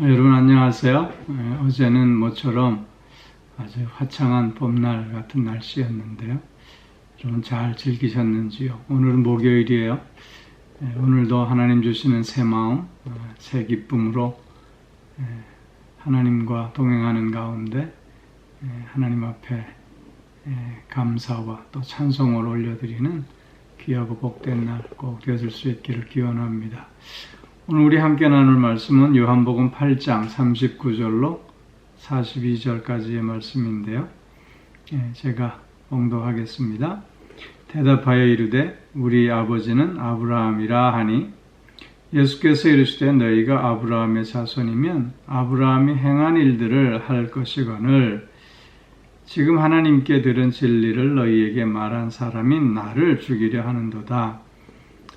여러분 안녕하세요. 어제는 모처럼 아주 화창한 봄날 같은 날씨였는데요. 여러분 잘 즐기셨는지요? 오늘은 목요일이에요. 오늘도 하나님 주시는 새 마음, 새 기쁨으로 하나님과 동행하는 가운데 하나님 앞에 감사와 또 찬송을 올려드리는 귀하고 복된 날 꼭 되어질 수 있기를 기원합니다. 오늘 우리 함께 나눌 말씀은 요한복음 8장 39절로 42절까지의 말씀인데요. 제가 봉독하겠습니다. 대답하여 이르되 우리 아버지는 아브라함이라 하니 예수께서 이르시되 너희가 아브라함의 자손이면 아브라함이 행한 일들을 할 것이거늘 지금 하나님께 들은 진리를 너희에게 말한 사람이 나를 죽이려 하는도다.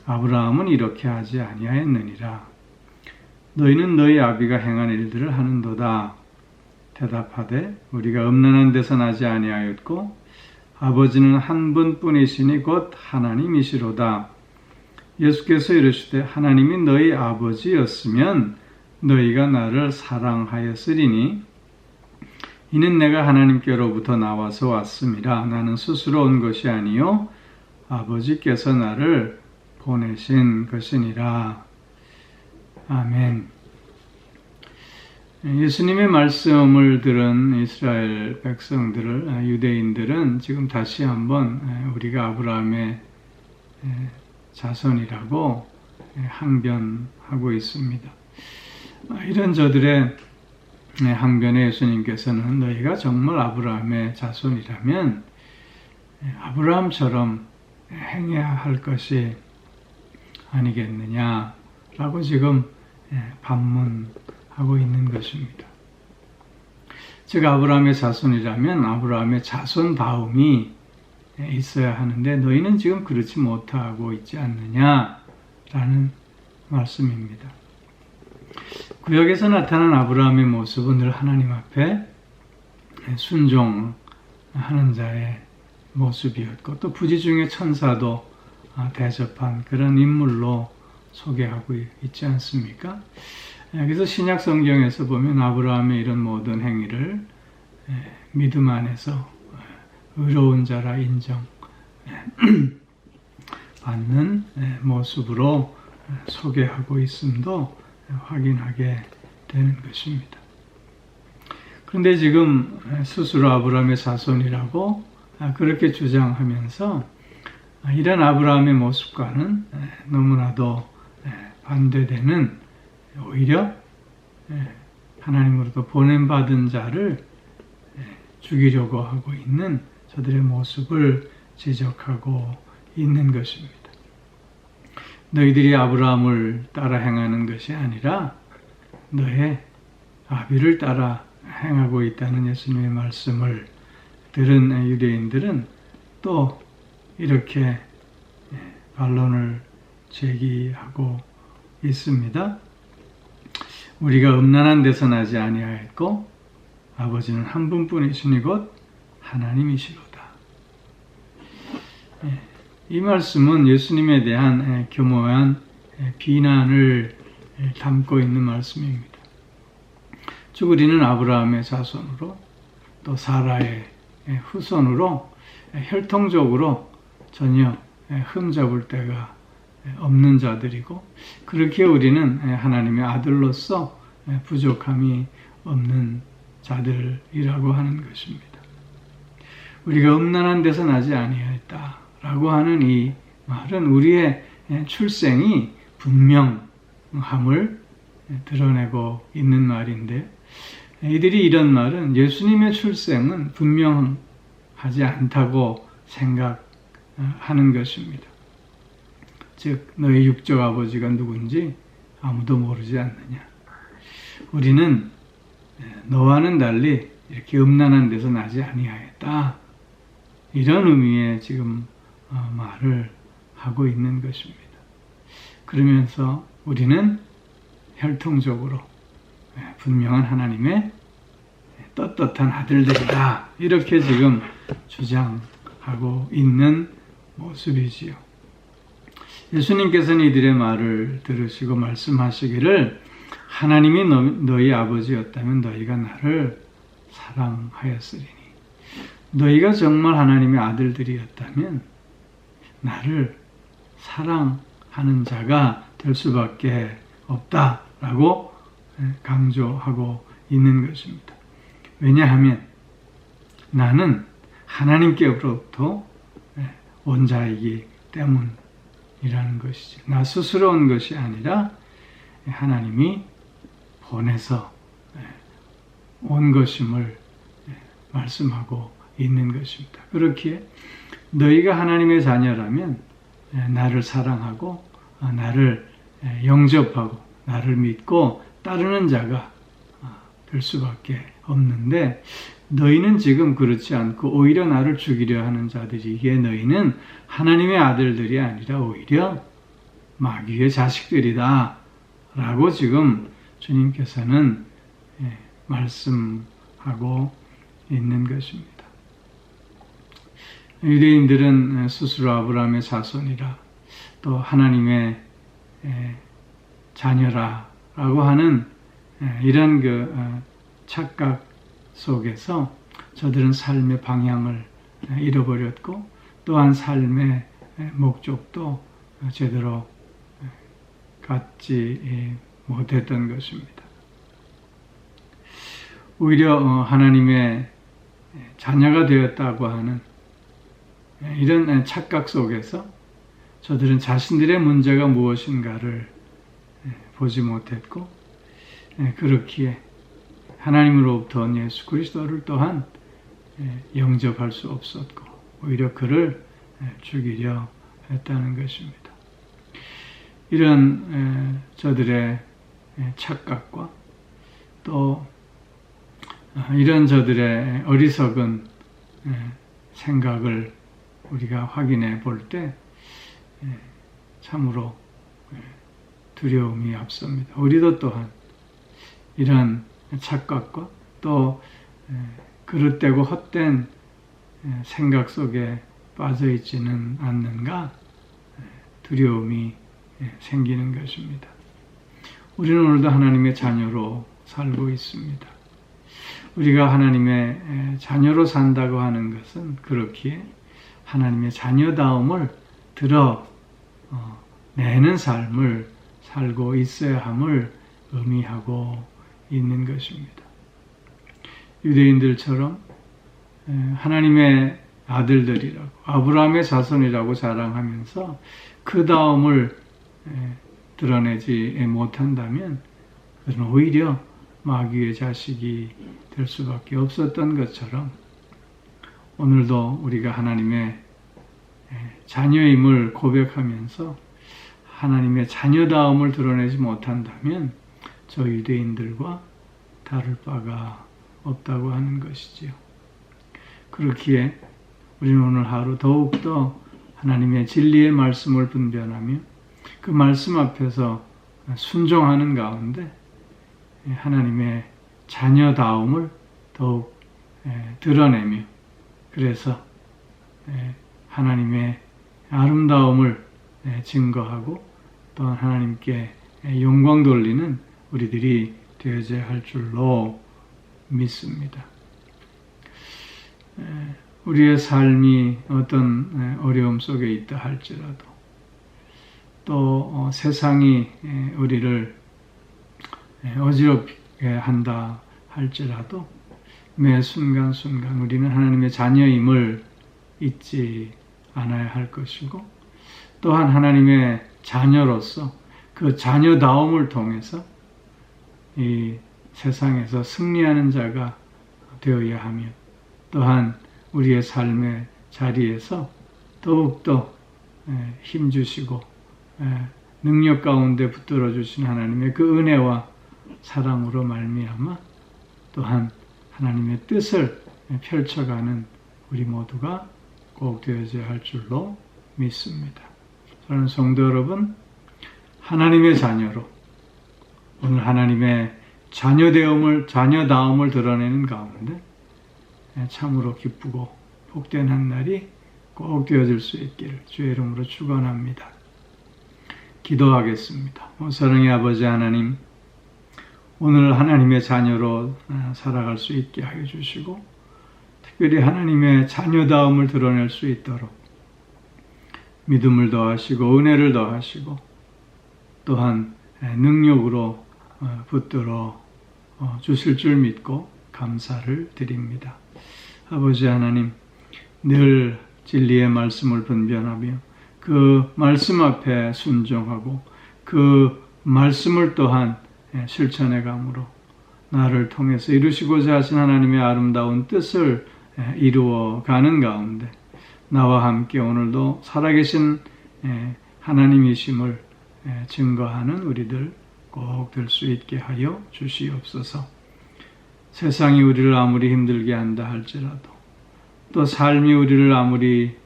아브라함은 이렇게 하지 아니하였느니라. 너희는 너희 아비가 행한 일들을 하는도다. 대답하되 우리가 음란한 데서 나지 아니하였고 아버지는 한 분뿐이시니 곧 하나님이시로다. 예수께서 이르시되 하나님이 너희 아버지였으면 너희가 나를 사랑하였으리니 이는 내가 하나님께로부터 나와서 왔음이라. 나는 스스로 온 것이 아니요 아버지께서 나를 보내신 것이니라. 아멘. 예수님의 말씀을 들은 이스라엘 백성들을, 유대인들은 지금 다시 한번 우리가 아브라함의 자손이라고 항변하고 있습니다. 이런 저들의 항변에 예수님께서는 너희가 정말 아브라함의 자손이라면 아브라함처럼 행해야 할 것이 아니겠느냐라고 지금 반문하고 있는 것입니다. 즉 아브라함의 자손이라면 아브라함의 자손다움이 있어야 하는데 너희는 지금 그렇지 못하고 있지 않느냐라는 말씀입니다. 구약에서 나타난 아브라함의 모습은 늘 하나님 앞에 순종하는 자의 모습이었고 또 부지 중에 천사도 대접한 그런 인물로 소개하고 있지 않습니까? 그래서 신약 성경에서 보면 아브라함의 이런 모든 행위를 믿음 안에서 의로운 자라 인정받는 모습으로 소개하고 있음도 확인하게 되는 것입니다. 그런데 지금 스스로 아브라함의 자손이라고 그렇게 주장하면서 이런 아브라함의 모습과는 너무나도 반대되는 오히려 하나님으로부터 보냄받은 자를 죽이려고 하고 있는 저들의 모습을 지적하고 있는 것입니다. 너희들이 아브라함을 따라 행하는 것이 아니라 너의 아비를 따라 행하고 있다는 예수님의 말씀을 들은 유대인들은 또 이렇게 반론을 제기하고 있습니다. 우리가 음란한 데서 나지 아니하였고 아버지는 한 분뿐이시니 곧 하나님이시로다. 이 말씀은 예수님에 대한 교묘한 비난을 담고 있는 말씀입니다. 즉 우리는 아브라함의 자손으로 또 사라의 후손으로 혈통적으로 전혀 흠잡을 데가 없는 자들이고 그렇게 우리는 하나님의 아들로서 부족함이 없는 자들이라고 하는 것입니다. 우리가 음란한 데서 나지 아니하였다라고 하는 이 말은 우리의 출생이 분명함을 드러내고 있는 말인데 이들이 이런 말은 예수님의 출생은 분명하지 않다고 생각하는 것입니다. 즉 너의 육적 아버지가 누군지 아무도 모르지 않느냐. 우리는 너와는 달리 이렇게 음란한 데서 나지 아니하였다. 이런 의미의 지금 말을 하고 있는 것입니다. 그러면서 우리는 혈통적으로 분명한 하나님의 떳떳한 아들들이다. 이렇게 지금 주장하고 있는 모습이지요. 예수님께서는 이들의 말을 들으시고 말씀하시기를 하나님이 너희 아버지였다면 너희가 나를 사랑하였으리니 너희가 정말 하나님의 아들들이었다면 나를 사랑하는 자가 될 수밖에 없다라고 강조하고 있는 것입니다. 왜냐하면 나는 하나님께로부터 온 자이기 때문이라는 것이죠. 나 스스로 온 것이 아니라 하나님이 보내서 온 것임을 말씀하고 있는 것입니다. 그렇기에 너희가 하나님의 자녀라면 나를 사랑하고 나를 영접하고 나를 믿고 따르는 자가 될 수밖에 없는데 너희는 지금 그렇지 않고 오히려 나를 죽이려 하는 자들이기에 너희는 하나님의 아들들이 아니라 오히려 마귀의 자식들이다 라고 지금 주님께서는 말씀하고 있는 것입니다. 유대인들은 스스로 아브라함의 자손이라 또 하나님의 자녀라 라고 하는 이런 착각 속에서 저들은 삶의 방향을 잃어버렸고 또한 삶의 목적도 제대로 갖지 못했던 것입니다. 오히려 하나님의 자녀가 되었다고 하는 이런 착각 속에서 저들은 자신들의 문제가 무엇인가를 보지 못했고 그렇기에 하나님으로부터 온 예수 그리스도를 또한 영접할 수 없었고 오히려 그를 죽이려 했다는 것입니다. 이런 저들의 착각과 또 이런 저들의 어리석은 생각을 우리가 확인해 볼 때 참으로 두려움이 앞섭니다. 우리도 또한 이런 착각과 또 그릇되고 헛된 생각 속에 빠져 있지는 않는가 두려움이 생기는 것입니다. 우리는 오늘도 하나님의 자녀로 살고 있습니다. 우리가 하나님의 자녀로 산다고 하는 것은 그렇기에 하나님의 자녀다움을 드러내는 삶을 살고 있어야 함을 의미하고 있는 것입니다. 유대인들처럼 하나님의 아들들이라고 아브라함의 자손이라고 자랑하면서 그 다움을 드러내지 못한다면 그는 오히려 마귀의 자식이 될 수밖에 없었던 것처럼 오늘도 우리가 하나님의 자녀임을 고백하면서 하나님의 자녀다움을 드러내지 못한다면 저 유대인들과 다를 바가 없다고 하는 것이지요. 그렇기에 우리는 오늘 하루 더욱더 하나님의 진리의 말씀을 분별하며 그 말씀 앞에서 순종하는 가운데 하나님의 자녀다움을 더욱 드러내며 그래서 하나님의 아름다움을 증거하고 또한 하나님께 영광 돌리는 우리들이 되어야 할 줄로 믿습니다. 우리의 삶이 어떤 어려움 속에 있다 할지라도 또 세상이 우리를 어지럽게 한다 할지라도 매 순간순간 우리는 하나님의 자녀임을 잊지 않아야 할 것이고 또한 하나님의 자녀로서 그 자녀다움을 통해서 이 세상에서 승리하는 자가 되어야 하며 또한 우리의 삶의 자리에서 더욱더 힘주시고 능력 가운데 붙들어 주신 하나님의 그 은혜와 사랑으로 말미암아 또한 하나님의 뜻을 펼쳐가는 우리 모두가 꼭 되어져야 할 줄로 믿습니다. 저는 성도 여러분, 하나님의 자녀로 오늘 하나님의 자녀다움을 드러내는 가운데 참으로 기쁘고 복된 한 날이 꼭 되어질 수 있기를 주의 이름으로 축원합니다. 기도하겠습니다. 사랑의 아버지 하나님, 오늘 하나님의 자녀로 살아갈 수 있게 하여 주시고, 특별히 하나님의 자녀다움을 드러낼 수 있도록 믿음을 더하시고 은혜를 더하시고 또한 능력으로 붙들어 주실 줄 믿고 감사를 드립니다. 아버지 하나님, 늘 진리의 말씀을 분별하며 그 말씀 앞에 순종하고 그 말씀을 또한 실천해 감으로 나를 통해서 이루시고자 하신 하나님의 아름다운 뜻을 이루어가는 가운데 나와 함께 오늘도 살아계신 하나님이심을 증거하는 우리들 꼭 될 수 있게 하여 주시옵소서. 세상이 우리를 아무리 힘들게 한다 할지라도, 또 삶이 우리를 아무리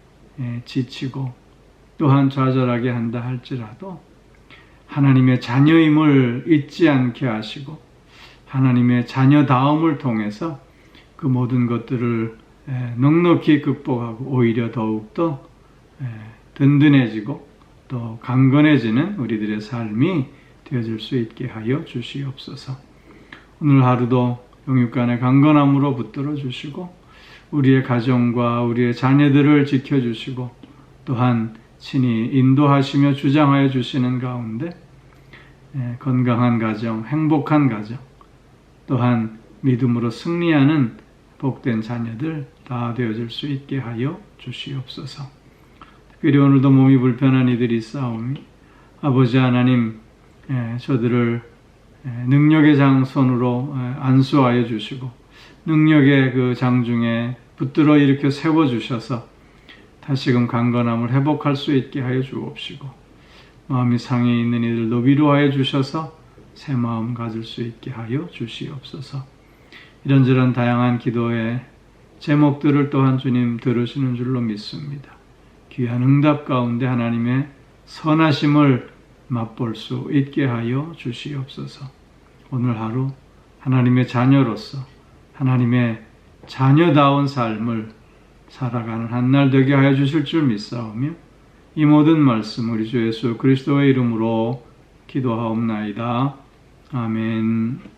지치고 또한 좌절하게 한다 할지라도 하나님의 자녀임을 잊지 않게 하시고 하나님의 자녀다움을 통해서 그 모든 것들을 넉넉히 극복하고 오히려 더욱더 든든해지고 또 강건해지는 우리들의 삶이 되어질 수 있게 하여 주시옵소서. 오늘 하루도 영육간의 강건함으로 붙들어 주시고 우리의 가정과 우리의 자녀들을 지켜주시고 또한 친히 인도하시며 주장하여 주시는 가운데 건강한 가정, 행복한 가정, 또한 믿음으로 승리하는 복된 자녀들 다 되어질 수 있게 하여 주시옵소서. 특별히 오늘도 몸이 불편한 이들이 있사오니 아버지 하나님, 저들을 능력의 장손으로 안수하여 주시고 능력의 그 장중에 붙들어 일으켜 세워주셔서 다시금 강건함을 회복할 수 있게 하여 주옵시고 마음이 상해 있는 이들도 위로하여 주셔서 새 마음 가질 수 있게 하여 주시옵소서. 이런저런 다양한 기도의 제목들을 또한 주님 들으시는 줄로 믿습니다. 귀한 응답 가운데 하나님의 선하심을 맛볼 수 있게 하여 주시옵소서. 오늘 하루 하나님의 자녀로서 하나님의 자녀다운 삶을 살아가는 한날 되게 하여 주실 줄 믿사오며 이 모든 말씀 우리 주 예수 그리스도의 이름으로 기도하옵나이다. 아멘.